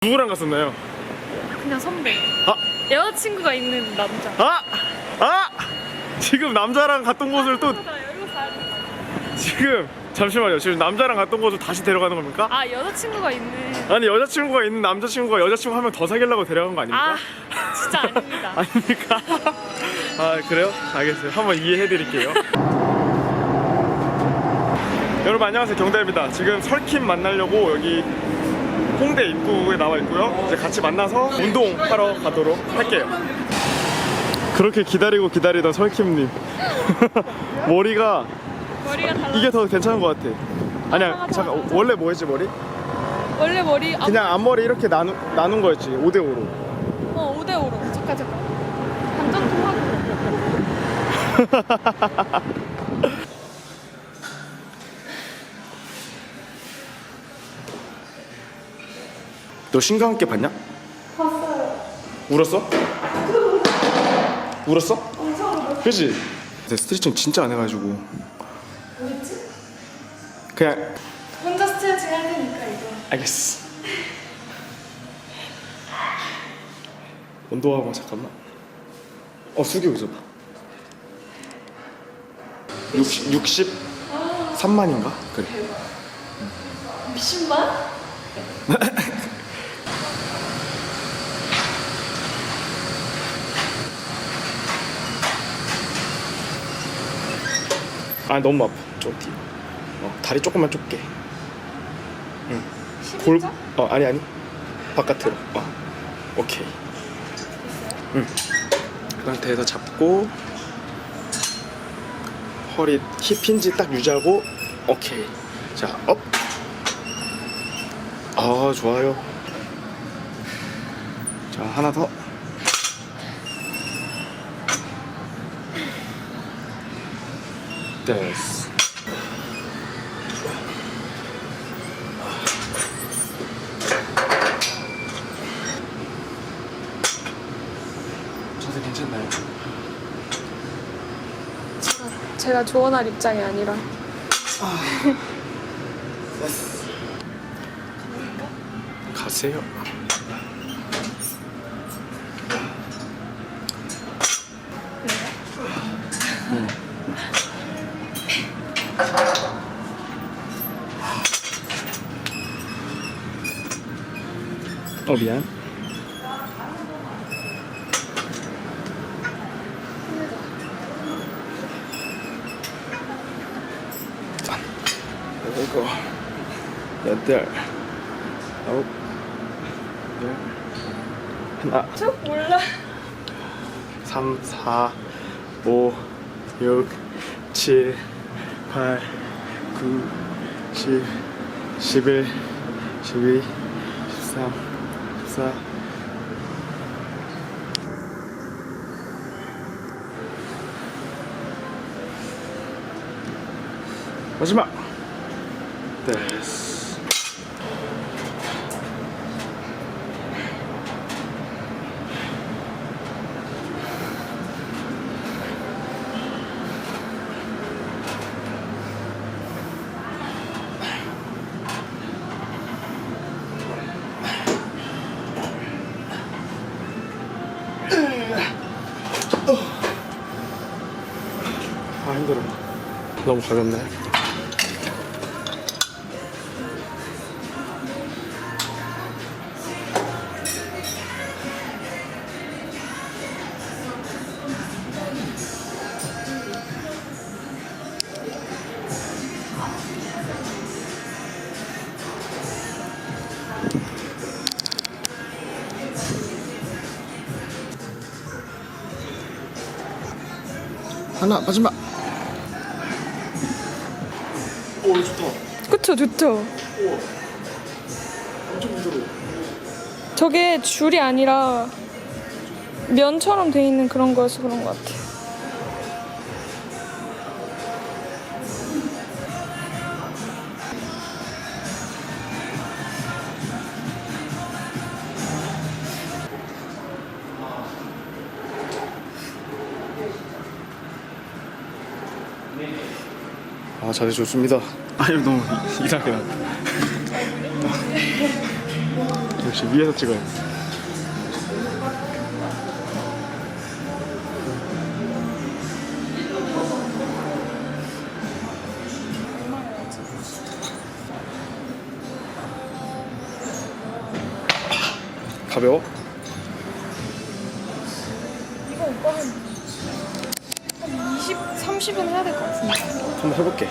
누구랑 갔었나요? 그냥 선배. 아! 여자친구가 있는 남자. 아! 아! 지금 남자랑 갔던 곳을 또 나 여기로 가야 돼. 지금 잠시만요. 지금 남자랑 갔던 곳을 다시 데려가는 겁니까? 아, 여자친구가 있는. 아니 여자친구가 있는 남자친구가 여자친구 한 명 더 사귀려고 데려간 거 아닙니까? 아, 진짜 아닙니다. 아닙니까? 아 그래요? 알겠어요. 한번 이해해드릴게요. 여러분 안녕하세요, 경대입니다. 지금 설킴 만나려고 여기 홍대 입구에 나와 있고요. 이제 같이 만나서 운동하러 가도록 할게요. 그렇게 기다리던 설킴님 머리가 머리가 달라. 이게 더 괜찮은 것 같아. 아니야 잠깐, 원래 뭐였지 머리? 원래 머리 그냥 앞머리 이렇게 나눈 거였지 5대5로. 5대5로. 잠깐. 감정 통화도. 너 신과 함께 봤냐? 봤어요. 울었어? 울었어? 엄청 울었어. 그치? 내 스트레칭 진짜 안 해가지고 뭐였지? 그냥 혼자 스트레칭 할 테니까 이거. 알겠어. 온도하고 잠깐만. 숙이고 있어봐. 63만인가? 그래. 미신만? 아 너무 아파. 좀 뒤. 다리 조금만 좁게. 응. 십일자? 아니. 바깥으로. 오케이. 응. 그 상태에서 잡고 허리 힙 힌지 딱 유지하고. 오케이. 자, 업. 좋아요. 자, 하나 더. 됐어. 자세 괜찮나요? 제가 조언할 입장이 아니라. 됐어. 가세요. 미안. 이거 8, 9, 10, 하나, 저 몰라. 3, 4, 5, 6, 7, 8, 9, 10, 11, 12, 13, 14. 마지막. 됐어. 힘들어. 너무 가볍네. 하나 마지막. 오 좋다. 그쵸, 좋죠. 우와. 엄청 부드러워. 저게 줄이 아니라 면처럼 돼 있는 그런 거여서 그런 것 같아. 자세 좋습니다. 아유 너무 이상하게 나. 그렇지, 위에서 찍어야 돼. 가벼워? 이거 오빠는 한 20, 30은 해야 될 것 같은데. 한번 해볼게.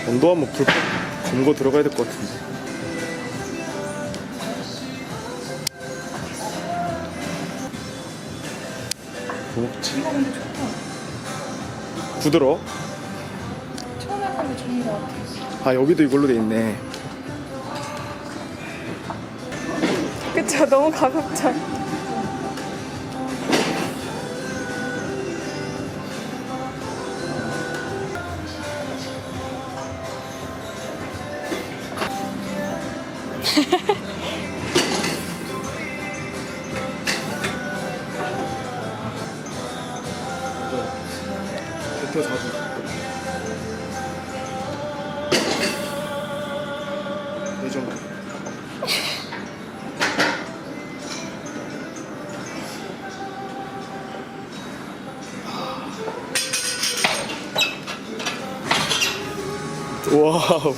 온도 한번 불 검거 들어가야 될 것 같은데. 뭐 먹지? 이거 근데 좋다. 부드러워? 처음 해봤는데 좋은 것 같아. 아, 여기도 이걸로 돼 있네. 그쵸? 너무 가볍죠? 베터 4분. 이 정도. 와우.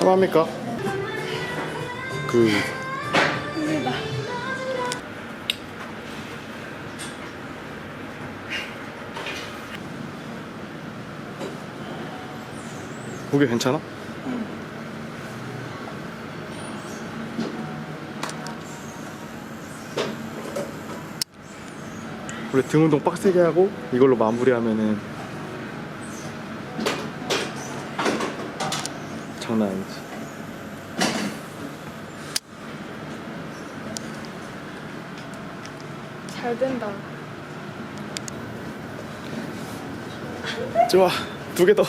합니까? 힘들다. 무게 괜찮아? 우리 등 운동 빡세게 하고 이걸로 마무리하면은 장난 아니지. 잘 된다. 좋아, 2개 더.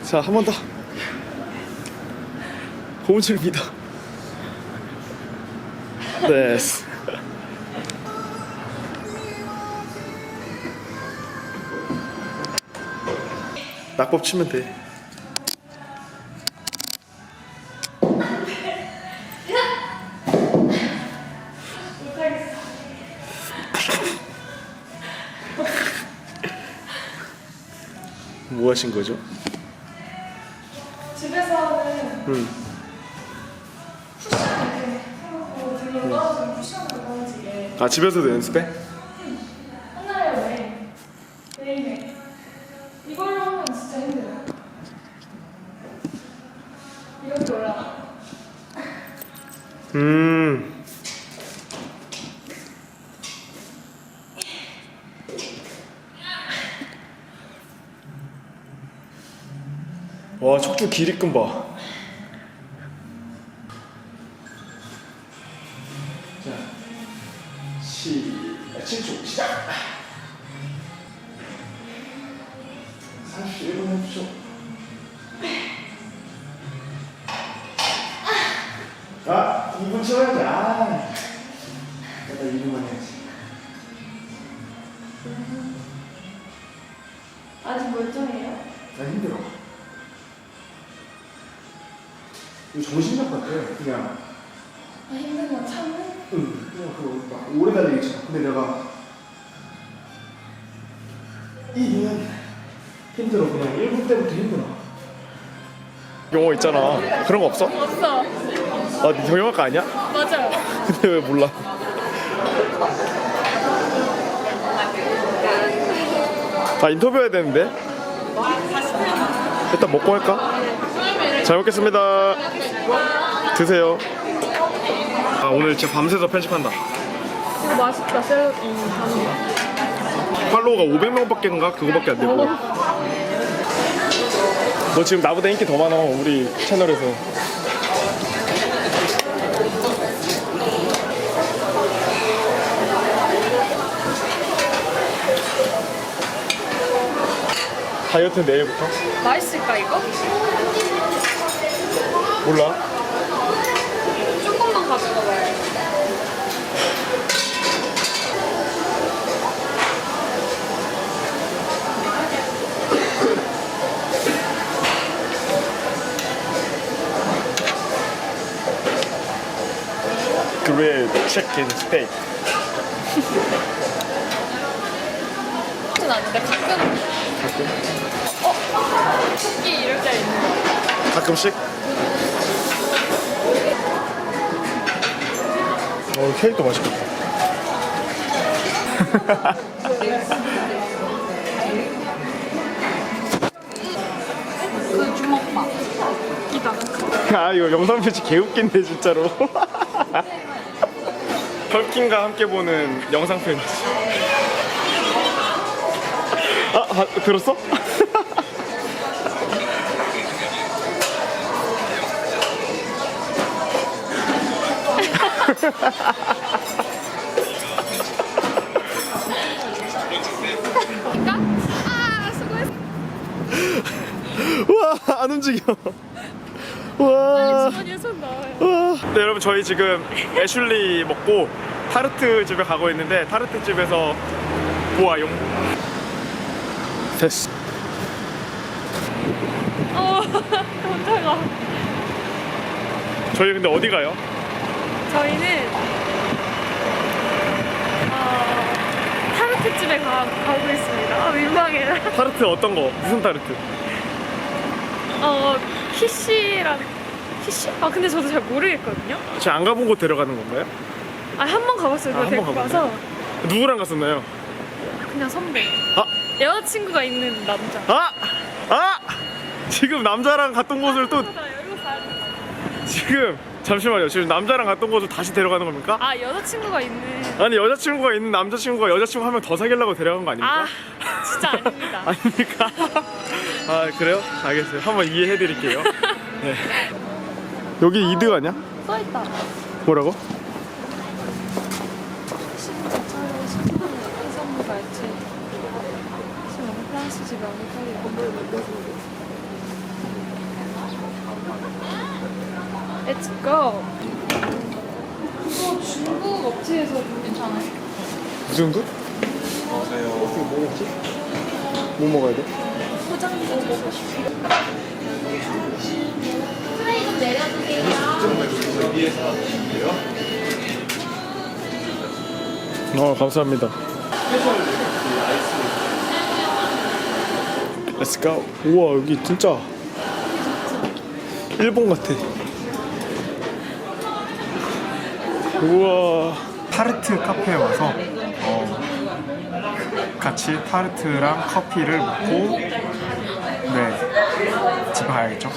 자, 한 번 더. 호흡을 믿어. 됐어. 낙법 치면 돼. 뭐 하신 거죠? 집에서는 응. 쿠션 이렇게 해놓고 등에 떨어지면 쿠션으로 떨어지게 아, 집에서도 연습해? 하나요 매일. 매일매일. 이걸로 하면 진짜 힘들어요. 이렇게 올라가. 와, 척추 길이끔 봐. 자, 7초 시작. 31분 해주죠. 아, 2분 채워야지. 아, 내가 2분만 해야지. 아직 멀쩡해요? 나 힘들어. 이거 정신력 같아. 그냥. 아, 힘든 건 참는? 응. 그냥 그거 막 오래 달리겠잖아. 근데 내가 이는 힘들어. 그냥 1분 때부터 힘들어. 영어 있잖아. 그런 거 없어? 없어. 아, 네 경영학과 아니야? 맞아요. 근데 왜 몰라? 아, 인터뷰 해야 되는데? 일단 먹고 할까? 잘 먹겠습니다. 드세요. 아, 오늘 진짜 밤새서 편집한다. 이거 맛있다. 샐러드. 팔로워가 500명밖에인가? 그거밖에 안 되고. 너 지금 나보다 인기 더 많아, 우리 채널에서. 다이어트 내일부터? 맛있을까 이거? 몰라. 조금만 가져가 봐요. 그릴 치킨 스테이크. 그렇진 않은데 가끔 토끼 이럴 때 있는 거. 가끔씩? 케이크도 맛있겠다. 그 주먹밥. 이다. 아 이거 영상 편지 개웃긴데 진짜로. 헐킨과 함께 보는 영상 편지. 들었어? 아 수고했어. 와, 안 움직여. 와. 주머니에 손 넣어요. 와. 네, 여러분 저희 지금 애슐리 먹고 타르트 집에 가고 있는데 타르트 집에서 보아용. 됐어. 혼자가. 저희 근데 어디 가요? 저희는 타르트 집에 가고 있습니다. 아 민망해. 타르트 어떤 거? 무슨 타르트? 키시랑 키시? 아 근데 저도 잘 모르겠거든요. 제가 안 가본 곳 데려가는 건가요? 아 한 번 가봤어요. 아, 그거 한번 데리고 가서 누구랑 갔었나요? 그냥 선배. 아! 여자친구가 있는 남자. 아! 아! 지금 남자랑 갔던 곳을 또 나 여기로 가야 돼. 지금 잠시만요. 지금 남자랑 갔던 곳을 다시 데려가는 겁니까? 아 여자친구가 있는. 아니 여자친구가 있는 남자친구가 여자친구 한 명 더 사귀려고 데려간 거 아닙니까? 아 진짜 아닙니다. 아닙니까? 아 그래요? 알겠어요. 한번 이해해드릴게요. 네. 여기 이드 아니야? 써있다. 뭐라고? 선물 갈치. 프랑스 집 아메리카노. Let's go. 중국 업체에서 괜찮아요. 이 정도? 어떻게 뭐 먹지? 뭐 먹어야 돼? 포장도 먹고 싶어. 프레이 좀 내려주세요. 감사합니다. Let's go. 우와 여기 진짜 일본 같아. 우와. 타르트 카페에 와서 같이 타르트랑 커피를 먹고 네 집에 가야겠죠.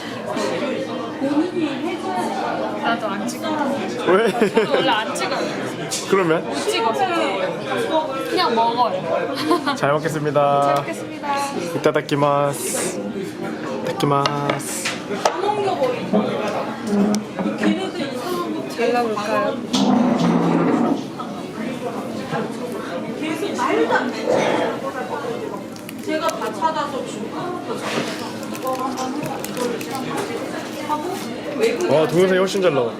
나도 안 찍어. 왜? 원래 안 찍어요. 그러면 못 찍어서. 그냥 먹어요. 잘 먹겠습니다. 먹겠습니다. 이따다키마스. 이따다키마스. 잘라볼까요? 제가 다 찾아서 주고. 와 동영상이 훨씬 잘 나와.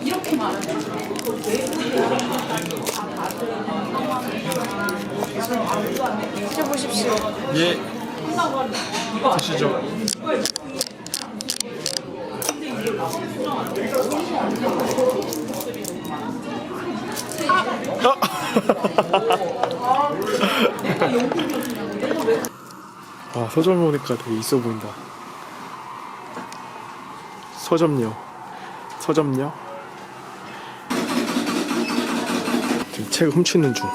이렇게 말하는 드셔보십시오. 예. 드시죠. 아 서점 오니까 되게 있어 보인다. 서점요. 서점요. 지금 책 훔치는 중.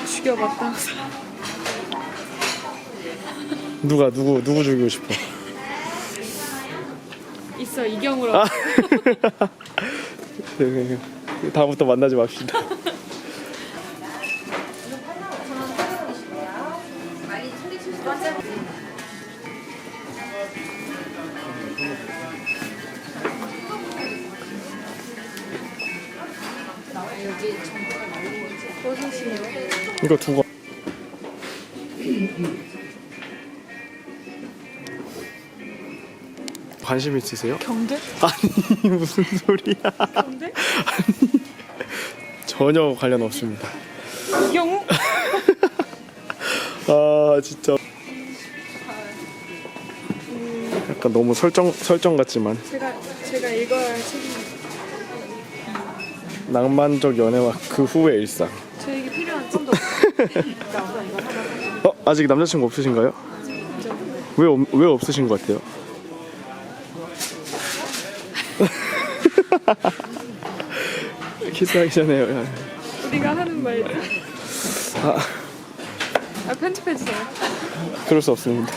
죽여봤다. 누구 죽이고 싶어? 있어 이경으로. 아. 다음부터 만나지 맙시다. 뭐 사시는 거예요? 이거 두 거. 관심 있으세요? 경대? 아니 무슨 소리야? 경대? 전혀 관련 없습니다. 이경우? 아 진짜. 약간 너무 설정 같지만 제가 읽어야 할 책입니다. 낭만적 연애와 그 후의 일상. 저에게 필요한 좀더 아직 남자친구 없으신가요? 왜 없으신 것 같아요? 키스하기 전에요. 우리가 하는 말들. 편집해 주세요. 그럴 수 없습니다.